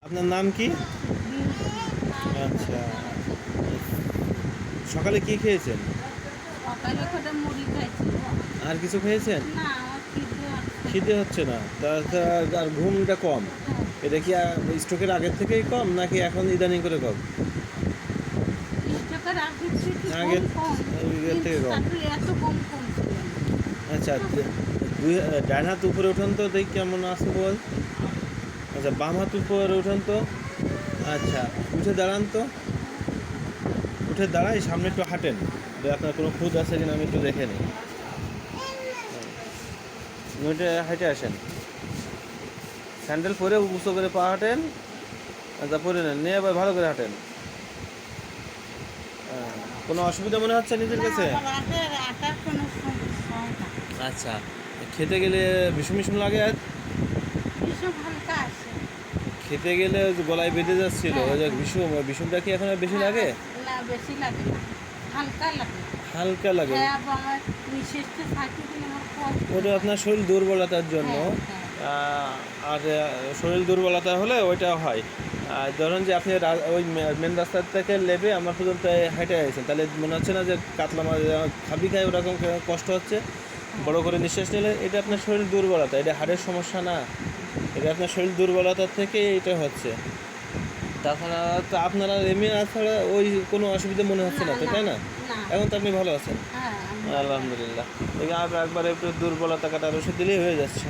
আপনার নাম কি? আচ্ছা, সকালে কি খেয়েছেন? সকালে কটা মুড়ি খাইছি। আর কিছু খেয়েছেন? না, আমার খিদে হচ্ছে না আর ঘুমটা কম, এটা কি স্ট্রোকের আগের থেকেই কম নাকি এখন ইদানিং করে কম? স্ট্রোকের আগের থেকে আগের কম, আগের কিন্তু থেকে কম। তারপরে এত কম ছিল না। আচ্ছা, ডান হাত উপরে উঠান তো দেখি কেমন আছে বল। আচ্ছা, বাম হাত উপরে উঠান তো। আচ্ছা, উঠে দাঁড়ান তো। উঠে দাঁড়াই, সামনে একটু হাঁটেন, আপনার কোনো খুঁত আছে কিনা আমি একটু দেখে নিই। উঠে হাঁটে আসেন, স্যান্ডেল পরে উঁচু করে পা হাঁটেন। আচ্ছা, পরে নেন, নিয়ে এবার ভালো করে হাঁটেন। কোনো অসুবিধা মনে হচ্ছে নিজের না, কাছে? আমার আটার কোনো সমস্যা হয় না। আচ্ছা, খেতে গেলে বিষম বিষম লাগে আর এসব হালকা আছে। খেতে গেলে ওই যে গলায় বেঁধে যাচ্ছিল, হ্যাঁ, ওই যে হ্যাঁ। বিষমটা কি এখন আর বেশি লাগে? না, বেশি লাগে না, হালকা লাগে। হালকা লাগে। হ্যাঁ, আবার আমার নিঃশ্বাসটা থাকে কিনা আমার কষ্ট ওটা হয়। আপনার শরীর দুর্বলতার জন্য। হ্যাঁ, হ্যাঁ। আর শরীর দুর্বলতা হলে ওইটা হয়। আর ধরুন যে আপনি ওই মেন রাস্তা থেকে লেবে আমার পর্যন্ত হেঁটে আসছেন, তাহলে মনে হচ্ছে না যে কাতলা মাছ খাবি খায় ওরকম কষ্ট হচ্ছে? বড় করে নিঃশ্বাস নিলে এটা আপনার শরীর দুর্বলতা, এটা হাড়ের সমস্যা না, এটা আপনার শরীর দুর্বলতার থেকে এটা হচ্ছে। তাছাড়া তো আপনারা এমনি ছাড়া ওই কোনো অসুবিধা মনে হচ্ছে না তো, তাই না? না। এখন তো আপনি ভালো আছেন। হ্যাঁ, আলহামদুলিল্লাহ। দেখি আর একবার একটু দুর্বলতা কাটার ওষুধ দিলেই হয়ে যাচ্ছে।